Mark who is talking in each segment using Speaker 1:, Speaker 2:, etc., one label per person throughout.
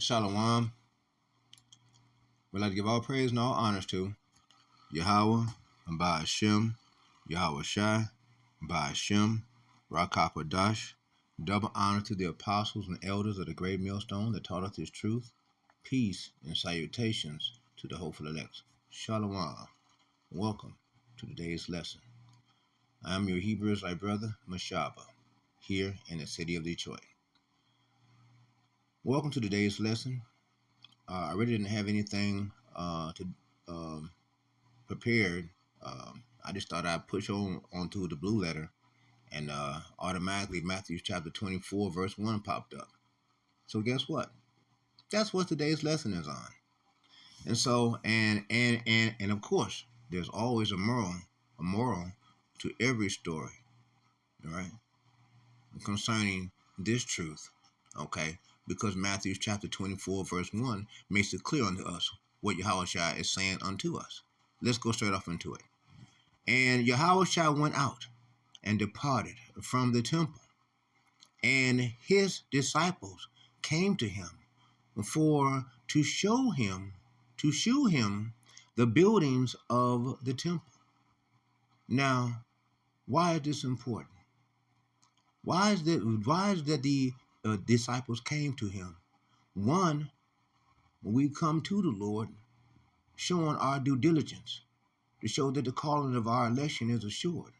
Speaker 1: Shalom. We'd like to give all praise and all honors to Yahweh, and by Hashem, YAHAWASHI, by Hashem, Rakakadash. Double honor to the apostles and elders of the great millstone that taught us this truth. Peace and salutations to the hopeful elect. Shalom. Welcome to today's lesson. I am your Hebrew Israelite brother, Mashaba, here in the city of Detroit. Welcome to today's lesson. I really didn't have anything prepared. I just thought I'd push onto the blue letter, and automatically Matthew chapter 24 verse 1 popped up. So guess what? That's what today's lesson is on. And so and of course there's always a moral to every story, all right, concerning this truth, okay? Because Matthew chapter 24 verse 1 makes it clear unto us what Yahawashi is saying unto us. Let's go straight off into it. And Yahawashi went out and departed from the temple, and his disciples came to him to shew him the buildings of the temple. Now, why is this important? Why is that the disciples came to him? One, when we come to the Lord, showing our due diligence to show that the calling of our election is assured.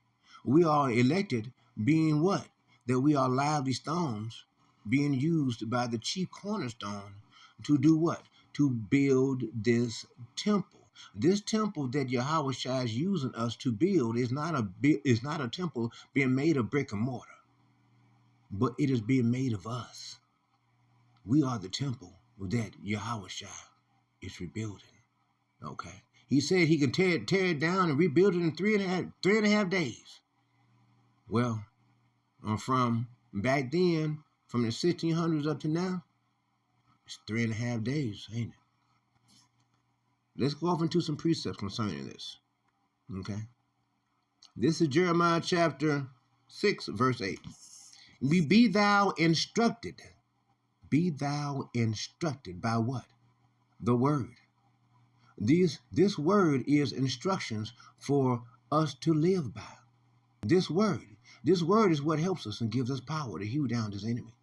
Speaker 1: We are elected, being what? That we are lively stones being used by the chief cornerstone to do what? To build this temple. This temple that Yahawashi is using us to build is not a temple being made of brick and mortar, but it is being made of us. We are the temple that Yahawashi is rebuilding. Okay. He said he can tear it down and rebuild it in three and a half days. Well, from back then, from the 1600s up to now, it's 3.5 days, ain't it? Let's go off into some precepts concerning this. Okay. This is Jeremiah chapter 6, verse 8. Be thou instructed. Be thou instructed by what? The word. This word is instructions for us to live by. This word is what helps us and gives us power to hew down this enemy.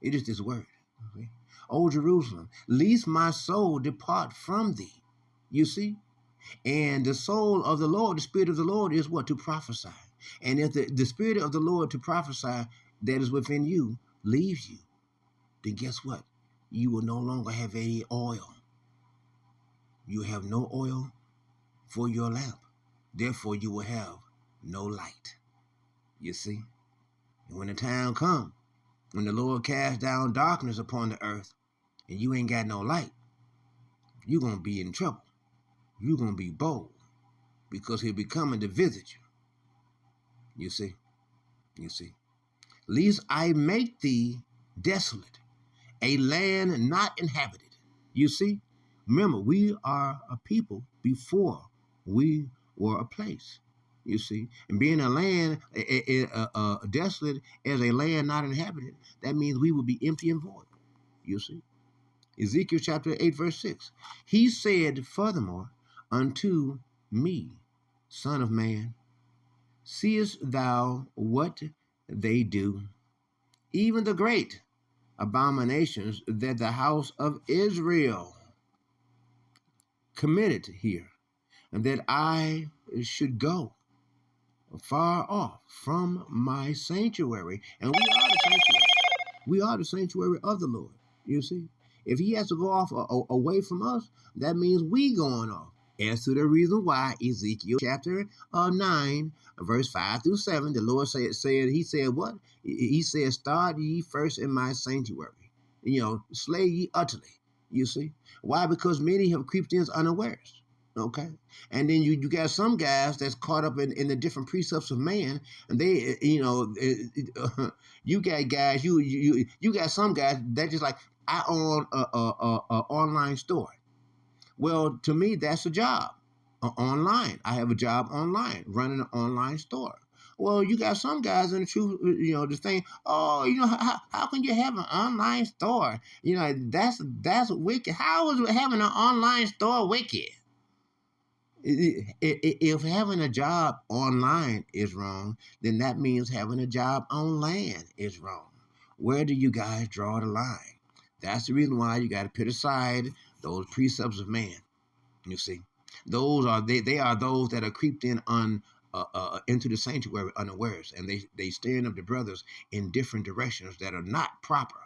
Speaker 1: It is this word. Okay? O Jerusalem, lest my soul depart from thee. You see? And the soul of the Lord, the Spirit of the Lord is what? To prophesy. And if the Spirit of the Lord to prophesy that is within you leaves you, then guess what? You will no longer have any oil. You have no oil for your lamp. Therefore, you will have no light. You see? And when the time comes, when the Lord casts down darkness upon the earth, and you ain't got no light, you're going to be in trouble. You're going to be bold, because he'll be coming to visit you. You see? You see? Lest I make thee desolate, a land not inhabited. You see? Remember, we are a people before we were a place. You see? And being a land desolate as a land not inhabited, that means we will be empty and void. You see? Ezekiel chapter 8, verse 6. He said, furthermore, unto me, Son of man, seest thou what they do, even the great abominations that the house of Israel committed here, and that I should go far off from my sanctuary. And we are the sanctuary. We are the sanctuary of the Lord. You see? If he has to go off away from us, that means we going off. As to the reason why, Ezekiel chapter 9, verse 5 through 7, the Lord he said what? He said, start ye first in my sanctuary. Slay ye utterly. You see? Why? Because many have creeped in unawares. Okay? And then you got some guys that's caught up in the different precepts of man, and they, you got guys, you got some guys that just like, I own a online store. Well, to me, that's a job. Online. I have a job online, running an online store. Well, you got some guys in the truth, the thing. Oh, how can you have an online store? That's wicked. How is having an online store wicked? If having a job online is wrong, then that means having a job on land is wrong. Where do you guys draw the line? That's the reason why you got to put aside those precepts of man. You see, those are they are those that are creeped in into the sanctuary unawares, and they stirring up the brothers in different directions that are not proper.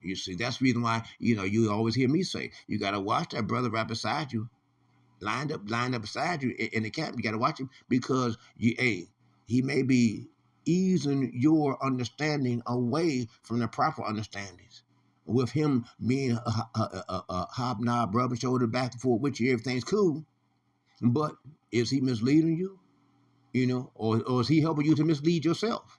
Speaker 1: You see, that's the reason why you always hear me say you got to watch that brother right beside you, lined up beside you in the camp. You got to watch him because he may be easing your understanding away from the proper understandings. With him being a hobnob, rubbing shoulder back and forth with you, everything's cool. But is he misleading you? Or is he helping you to mislead yourself?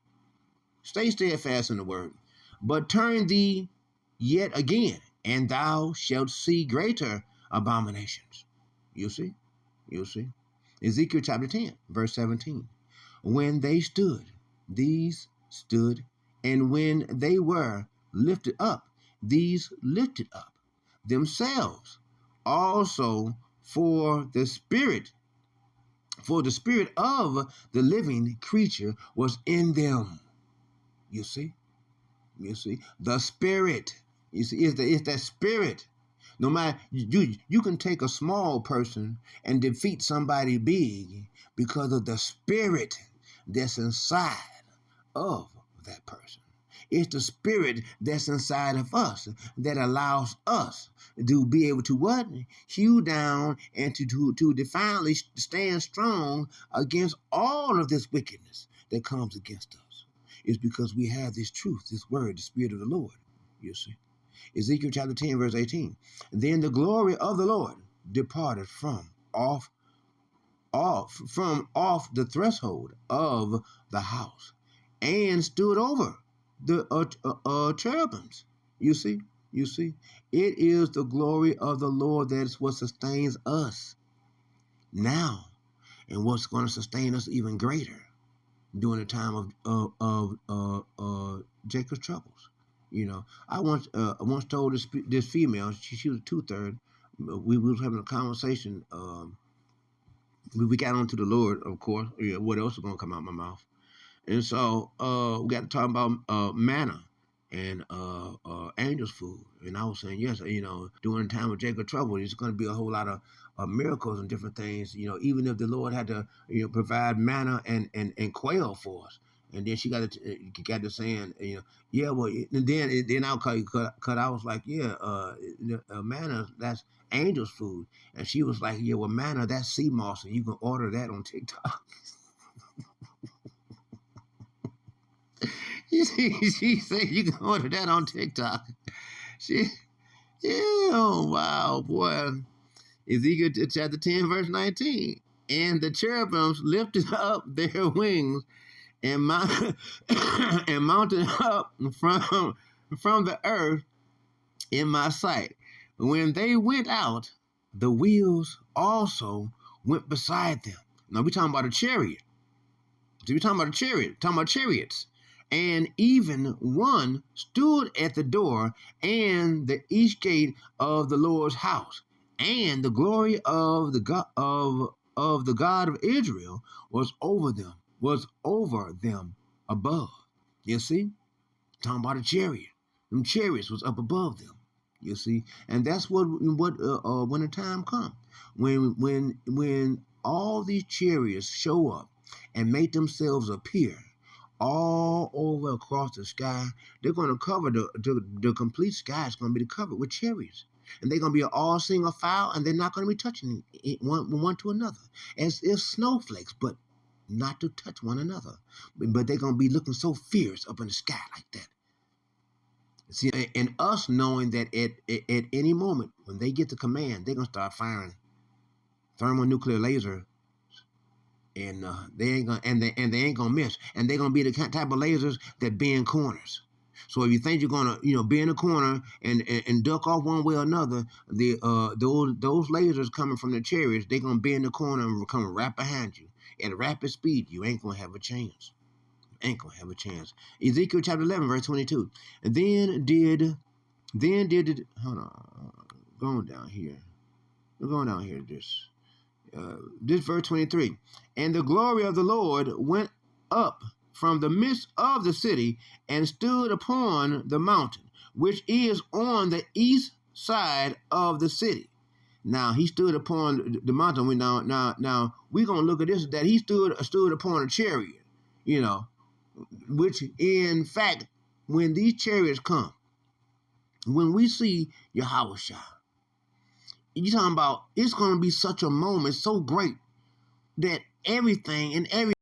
Speaker 1: Stay steadfast in the word. But turn thee yet again, and thou shalt see greater abominations. You see? Ezekiel chapter 10, verse 17. When they stood, these stood, and when they were lifted up, these lifted up themselves also for the spirit of the living creature was in them. You see the spirit. You see, it's that spirit. No matter you can take a small person and defeat somebody big because of the spirit that's inside of that person. It's the spirit that's inside of us that allows us to be able to what? Hew down and to defiantly stand strong against all of this wickedness that comes against us. It's because we have this truth, this word, the Spirit of the Lord. You see. Ezekiel chapter 10, verse 18. Then the glory of the Lord departed from off the threshold of the house and stood over the cherubims. You see, it is the glory of the Lord that is what sustains us now, and what's going to sustain us even greater during the time of Jacob's troubles. I once told this female, she was 2/3. We was having a conversation. We got onto the Lord, of course. What else is going to come out of my mouth? And so we got to talk about manna and angels' food. And I was saying, yes, during the time of Jacob's trouble, there's going to be a whole lot of miracles and different things. Even if the Lord had to provide manna and quail for us. And then she got to saying, yeah, well, and then I'll cut. I was like, yeah, manna, that's angels' food. And she was like, yeah, well, manna, that's sea moss, and you can order that on TikTok. She said you can order that on TikTok. Oh, wow, boy. Ezekiel chapter 10, verse 19. And the cherubims lifted up their wings and mounted up from the earth in my sight. When they went out, the wheels also went beside them. Now we're talking about a chariot. We're talking about chariots. And even one stood at the door and the east gate of the Lord's house, and the glory of the God of Israel was over them above. You see, talking about a chariot. Them chariots was up above them. You see, and that's what when the time comes, when all these chariots show up and make themselves appear all over across the sky, they're going to cover the complete sky. It's going to be covered with chariots, and they're going to be all single file, and they're not going to be touching one to another, as if snowflakes, but not to touch one another. But they're going to be looking so fierce up in the sky like that. See, and us knowing that at any moment when they get the command, they're going to start firing thermonuclear laser. And they ain't gonna miss, and they're gonna be the type of lasers that bend corners. So if you think you're gonna bend a corner and duck off one way or another, those lasers coming from the chariots, they're gonna bend the corner and come right behind you at a rapid speed. You ain't gonna have a chance. ain't gonna have a chance. Ezekiel chapter 11, verse 22. And then did hold on, going down here. We're going down here. This verse 23. And the glory of the Lord went up from the midst of the city and stood upon the mountain, which is on the east side of the city. Now he stood upon the mountain. Now we're gonna look at this, that he stood upon a chariot, which in fact, when these chariots come, when we see YAHAWASHI, you're talking about, it's gonna be such a moment, so great, that everything and every